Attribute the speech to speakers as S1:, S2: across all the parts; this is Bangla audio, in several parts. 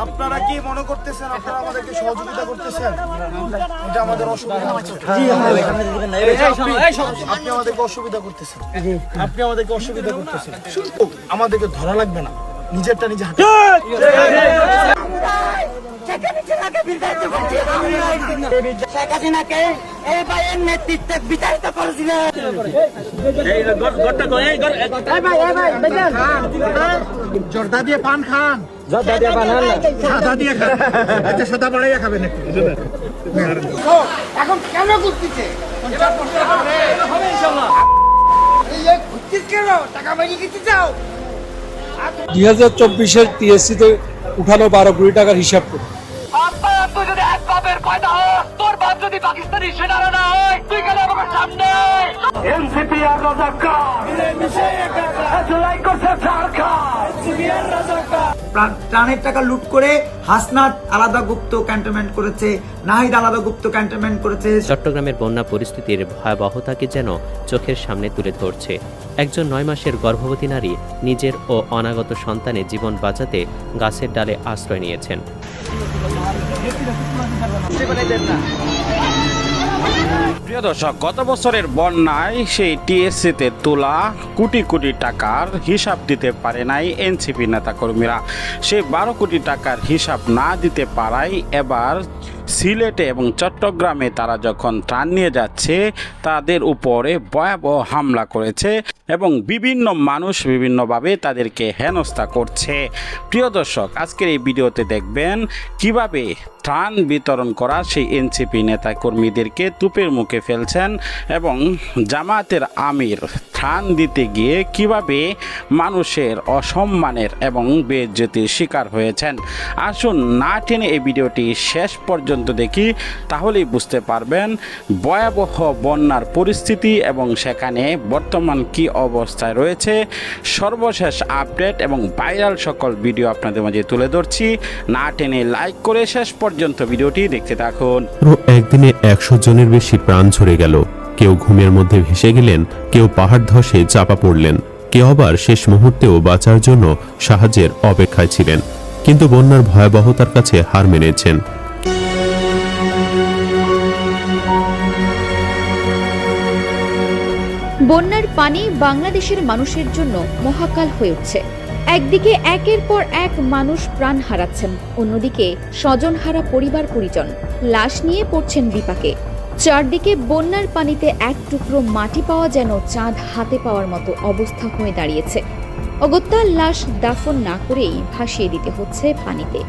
S1: আপনারা কি মনে করতেছেন আপনারা আমাদেরকে সহযোগিতা করতেছেন? এটা আমাদের অসুবিধা হচ্ছে। আপনি আমাদেরকে অসুবিধা করতেছেন, আপনি আমাদেরকে অসুবিধা করতেছেন। আমাদেরকে ধরা লাগবে না, নিজেরটা নিজে হাতে।
S2: শেখ হাসিনাকে এই ভাইয়ের নেতৃত্বে বিতাড়িত করেছিলেন।
S3: জর্দা দিয়ে পান খান, সাদা দিয়ে খান, একটা সাদা বাড়াইয়া খাবেন একটু।
S2: এখন কেন করতেছে? টাকা বাড়িয়ে দিতে চাও?
S4: 2024-এর টিএসসিতে উঠানো 12 কোটি টাকার হিসাব করে
S2: তুই যদি এক বাপের পয়দা হোক, তোর বাপ যদি পাকিস্তানি সেনারা না হয়, তুই কেন আমার সামনে? এনসিপি আর রাজাকার জুলাই করছে সরকার। প্রাণের টাকা লুট করে হাসনাত আলাদা গুপ্ত ক্যান্টনমেন্ট করেছে, নাহিদ আলাদা গুপ্ত ক্যান্টনমেন্ট করেছে।
S5: চট্টগ্রামের বন্যা পরিস্থিতির ভয়াবহতাকে যেন চোখের সামনে তুলে ধরছে। একজন 9 মাসের গর্ভবতী নারী নিজের ও অনাগত সন্তানের জীবন বাঁচাতে গাছের ডালে আশ্রয় নিয়েছেন।
S6: প্রিয় দর্শক, গত বছরের বন্যায় সেই টিএসসিতে তোলা কোটি কোটি টাকার হিসাব দিতে পারে নাই এনসিপি নেতাকর্মীরা। সেই 12 কোটি টাকার হিসাব না দিতে পারায় এবার সিলেটে এবং চট্টগ্রামে তারা যখন ত্রাণ নিয়ে যাচ্ছে তাদের উপরে ভয়াবহ হামলা করেছে এবং বিভিন্ন মানুষ বিভিন্নভাবে তাদেরকে হেনস্থা করছে। প্রিয় দর্শক, আজকের এই ভিডিওতে দেখবেন কিভাবে ত্রাণ বিতরণ করা সেই এনসিপি নেতাকর্মীদেরকে তুপের মুখে ফেলছেন এবং জামায়াতের আমির ত্রাণ দিতে গিয়ে কিভাবে মানুষের অসম্মানের এবং বেইজ্জতির শিকার হয়েছেন। আসুন না টেনে এই ভিডিওটি শেষ পর্যন্ত দেখি, তাহলেই বুঝতে পারবেন ভয়াবহ বন্যার পরিস্থিতি এবং সেখানে বর্তমান কি অবস্থায় রয়েছে। সর্বশেষ আপডেট এবং ভাইরাল সকল ভিডিও আপনাদের মাঝে তুলে ধরছি। না টেনে লাইক করে শেষ পর্যন্ত ভিডিওটি দেখতে থাকুন।
S7: একদিনে 100 জনের বেশি প্রাণ ঝরে গেল। কেউ ঘুমের মধ্যে ভেসে গেলেন, কেউ পাহাড় ধসে চাপা পড়লেন, কেউ আবার শেষ মুহূর্তেও বাঁচার জন্য সাহায্যের অপেক্ষায় ছিলেন, কিন্তু বন্যার ভয়াবহতার কাছে হার মেনেছেন।
S8: বন্যার পানি বাংলাদেশের মানুষের জন্য মহাকাল হয়ে উঠছে। একদিকে একের পর এক মানুষ প্রাণ হারাচ্ছেন, অন্যদিকে স্বজনহারা পরিবার পরিজন লাশ নিয়ে পড়ছেন বিপাকে। চারদিকে বন্যার পানিতে এক টুকরো মাটি পাওয়া যেন চাঁদ হাতে পাওয়ার মতো অবস্থা হয়ে দাঁড়িয়েছে। অগত্যা লাশ দাফন না করেই ভাসিয়ে দিতে হচ্ছে পানিতে,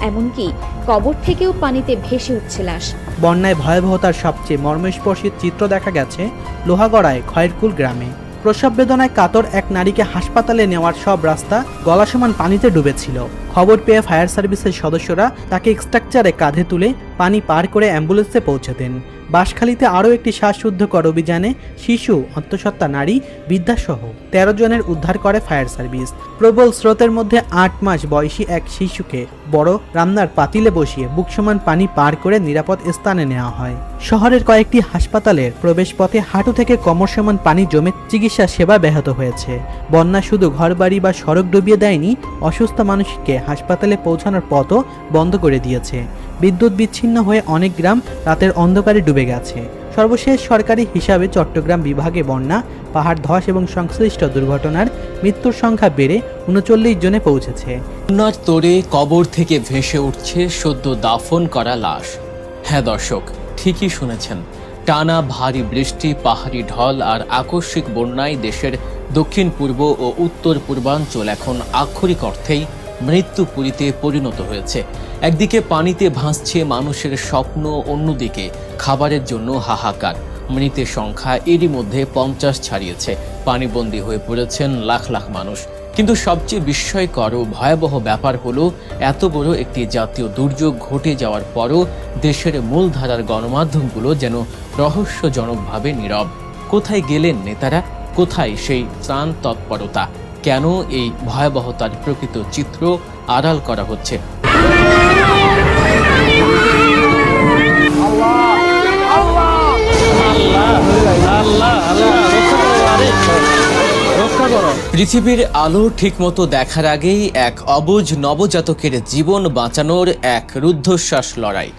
S8: এমনকি কবর থেকেও পানিতে ভেসে উঠছে লাশ।
S9: বন্যায় ভয়াবহতার সবচেয়ে মর্মস্পর্শী চিত্র দেখা গেছে লোহাগড়ায় খয়েরকুল গ্রামে। প্রসব বেদনায় কাতর এক নারীকে হাসপাতালে নেওয়ার সব রাস্তা গলা সমান পানিতে ডুবেছিল। খবর পেয়ে ফায়ার সার্ভিসের সদস্যরা তাকে স্ট্রাকচারে কাঁধে তুলে পানি পার করে অ্যাম্বুলেন্সে পৌঁছে দেন। বাঁশখালীতে আরও একটি শ্বাসরুদ্ধকর অভিযানে শিশু, অন্তঃসত্ত্বা নারী, বৃদ্ধাসহ 13 জনের উদ্ধার করে ফায়ার সার্ভিস। প্রবল স্রোতের মধ্যে 8 মাস বয়সী এক শিশুকে বড় রান্নার পাতিলে বসিয়ে বুক সমান পানি পার করে নিরাপদ স্থানে নেওয়া হয়। শহরের কয়েকটি হাসপাতালের প্রবেশপথে হাঁটু থেকে কোমর সমান পানি জমে চিকিৎসা সেবা ব্যাহত হয়েছে। বন্যা শুধু ঘরবাড়ি বা সড়ক ডুবিয়ে দেয়নি, অসুস্থ মানুষকে হাসপাতালে পৌঁছানোর পথও বন্ধ করে দিয়েছে। বিদ্যুৎ বিচ্ছিন্ন হয়ে অনেক গ্রাম রাতের অন্ধকারে ডুবে গেছে। সর্বশেষ সরকারি হিসাবে চট্টগ্রাম বিভাগে বন্যা, পাহাড় ধস এবং সংশ্লিষ্ট দুর্ঘটনার মৃত্যুর সংখ্যা বেড়ে 39 জনে পৌঁছেছে।
S10: বন্যার তোড়ে কবর থেকে ভেসে উঠছে সদ্য দাফন করা লাশ। হ্যাঁ দর্শক, ঠিকই শুনেছেন, টানা ভারী বৃষ্টি, পাহাড়ি ঢল আর আকস্মিক বন্যায় দেশের দক্ষিণ পূর্ব ও উত্তর পূর্বাঞ্চল এখন আক্ষরিক অর্থেই মৃত্যুপুরীতে পরিণত হয়েছে। একদিকে পানিতে ভাসছে মানুষের স্বপ্ন, অন্যদিকে খাবারের জন্য হাহাকার। মৃতের সংখ্যা এরই মধ্যে 50 ছাড়িয়েছে। পানিবন্দী হয়ে পড়েছেন লাখ লাখ মানুষ। কিন্তু সবচেয়ে বিস্ময়কর ও ভয়াবহ ব্যাপার হলো, এত বড় একটি জাতীয় দুর্যোগ ঘটে যাওয়ার পরও দেশের মূলধারার গণমাধ্যমগুলো যেন রহস্যজনকভাবে নীরব। কোথায় গেলেন নেতারা? কোথায় সেই ত্রাণ তৎপরতা? কেন এই ভয়াবহতার প্রকৃত চিত্র আড়াল করা হচ্ছে? পৃথিবীর আলো ঠিকমতো দেখার আগেই এক অবুঝ নবজাতকের জীবন বাঁচানোর এক রুদ্ধশ্বাস লড়াই।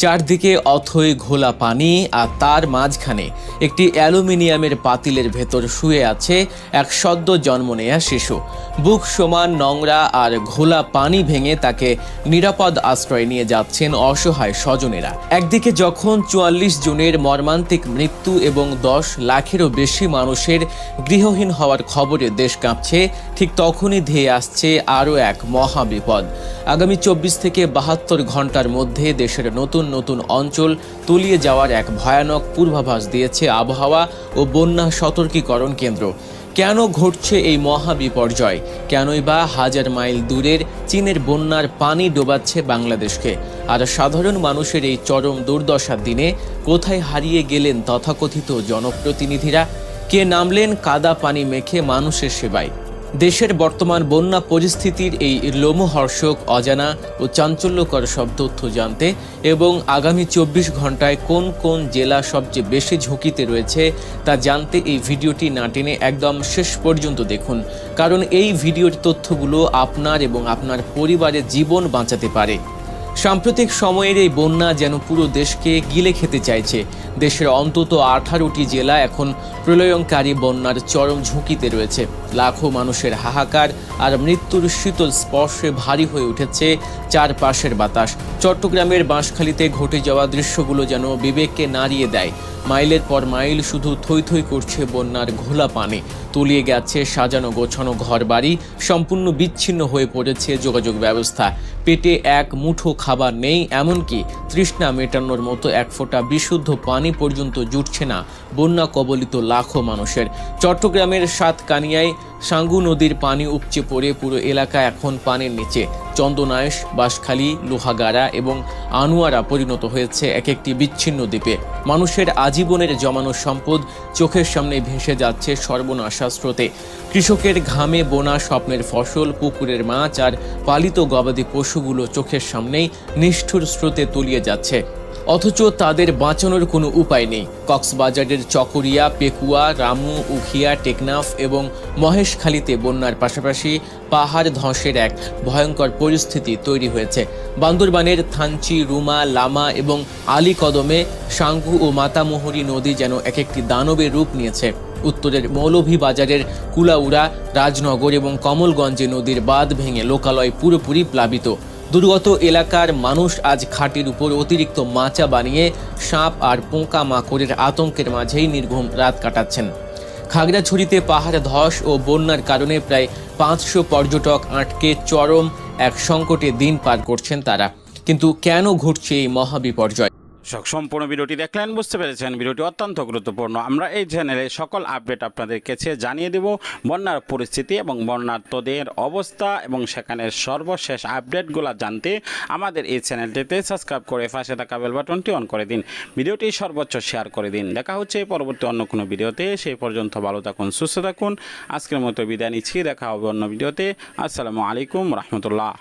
S10: চারদিকে অথই ঘোলা পানি, আর তার মাঝখানে একটি অ্যালুমিনিয়ামের পাতিলের ভেতর শুয়ে আছে এক সদ্য জন্ম নেয়া শিশু। বুক সমান নোংরা আর ঘোলা পানি ভেঙে তাকে নিরাপদ আশ্রয় নিয়ে যাচ্ছেন অসহায় স্বজনেরা। একদিকে যখন 44 জনের মর্মান্তিক মৃত্যু এবং 10 লাখেরও বেশি মানুষের গৃহহীন হওয়ার খবরে দেশ কাঁপছে, ঠিক তখনই ধেয়ে আসছে আরও এক মহা বিপদ। আগামী 24 থেকে 72 ঘন্টার মধ্যে দেশের নতুন নতুন অঞ্চল তলিয়ে যাওয়ার এক ভয়ানক পূর্বাভাস দিয়েছে আবহাওয়া ও বন্যা সতর্কীকরণ কেন্দ্র। কেন ঘটছে এই মহা বিপর্যয়? কেনই বা হাজার মাইল দূরের চীনের বন্যার পানি ডোবাচ্ছে বাংলাদেশকে? আর সাধারণ মানুষের এই চরম দুর্দশার দিনে কোথায় হারিয়ে গেলেন তথাকথিত জনপ্রতিনিধিরা? কে নামলেন কাদা পানি মেখে মানুষের সেবায়? দেশের বর্তমান বন্যা পরিস্থিতির এই লোমহর্ষক, অজানা ও চাঞ্চল্যকর সব তথ্য জানতে এবং আগামী 24 ঘন্টায় কোন কোন জেলা সবচেয়ে বেশি ঝুঁকিতে রয়েছে তা জানতে এই ভিডিওটি না টেনে একদম শেষ পর্যন্ত দেখুন, কারণ এই ভিডিওর তথ্যগুলো আপনার এবং আপনার পরিবারের জীবন বাঁচাতে পারে। সাম্প্রতিক সময়ের এই বন্যা যেন পুরো দেশকে গিলে খেতে চাইছে। দেশের অন্তত 18টি জেলা এখন প্রলয়ঙ্কারী বন্যার চরম ঝুঁকিতে রয়েছে। লাখো মানুষের হাহাকার আর মৃত্যুর শীতল স্পর্শে ভারী হয়ে উঠেছে চারপাশের বাতাস। চট্টগ্রামের বাঁশখালীতে ঘটে যাওয়া দৃশ্যগুলো যেন বিবেককে নাড়িয়ে দেয়। মাইলের পর মাইল শুধু থই থই করছে বন্যার ঘোলা পানি, তলিয়ে গেছে সাজানো গোছানো ঘরবাড়ি, সম্পূর্ণ বিচ্ছিন্ন হয়ে পড়েছে যোগাযোগ ব্যবস্থা। পেটে এক মুঠো খাবার নেই, এমনকি তৃষ্ণা মেটানোর মতো এক ফোঁটা বিশুদ্ধ পানি পর্যন্ত জুটছে না বন্যা কবলিত লাখো মানুষের। চট্টগ্রামের সাতকানিয়ায় সাঙ্গু নদীর পানি উপচে পড়ে পুরো এলাকা এখন পানির নিচে। চন্দনাইশ, বাঁশখালী, লোহাগাড়া এবং আনোয়ারা পরিণত হয়েছে এক একটি বিচ্ছিন্ন দ্বীপে। মানুষের আজীবনের জমানো সম্পদ চোখের সামনে ভেসে যাচ্ছে সর্বনাশা স্রোতে। কৃষকের ঘামে বোনা স্বপ্নের ফসল, পুকুরের মাছ আর পালিত গবাদি পশুগুলো চোখের সামনেই নিষ্ঠুর স্রোতে তলিয়ে যাচ্ছে, অথচ তাদের বাঁচানোর কোনো উপায় নেই। কক্সবাজারের চকরিয়া, পেকুয়া, রামু, উখিয়া, টেকনাফ এবং মহেশখালীতে বন্যার পাশাপাশি পাহাড় ধসের এক ভয়ঙ্কর পরিস্থিতি তৈরি হয়েছে। বান্দরবানের থানচি, রুমা, লামা এবং আলীকদমে সাঙ্গু ও মাতামোহরী নদী যেন এক একটি দানবের রূপ নিয়েছে। উত্তরের মৌলভীবাজারের কুলাউড়া, রাজনগর এবং কমলগঞ্জে নদীর বাঁধ ভেঙে লোকালয় পুরোপুরি প্লাবিত। দুর্গত এলাকার মানুষ আজ খাটির উপর অতিরিক্ত মাচা বানিয়ে সাপ আর পোকা মাকড়ের আতঙ্কের মাঝেই নির্ঘুম রাত কাটাচ্ছেন। খাগড়াছড়িতে পাহাড় ধস ও বন্যার কারণে প্রায় 500 পর্যটক আটকে চরম এক সংকটে দিন পার করছেন তারা। কিন্তু কেন ঘটছে এই মহাবিপর্যয়?
S6: সম্পূর্ণ ভিডিওটি দেখলেন, বুঝতে পেরেছেন ভিডিওটি অত্যন্ত গুরুত্বপূর্ণ। আমরা এই চ্যানেলে সকল আপডেট আপনাদের কাছে জানিয়ে দেব, বন্যার পরিস্থিতি এবং বন্যার্তদের অবস্থা এবং সেখানের সর্বশেষ আপডেটগুলো জানতে আমাদের এই চ্যানেলটিতে সাবস্ক্রাইব করে পাশে থাকা বেল বাটনটি অন করে দিন, ভিডিওটি সর্বোচ্চ শেয়ার করে দিন। দেখা হচ্ছে পরবর্তী অন্য কোনো ভিডিওতে। সেই পর্যন্ত ভালো থাকুন, সুস্থ থাকুন। আজকের মতো বিদায় নিচ্ছি, দেখা হবে অন্য ভিডিওতে। আসসালামু আলাইকুম রহমতুল্লাহ।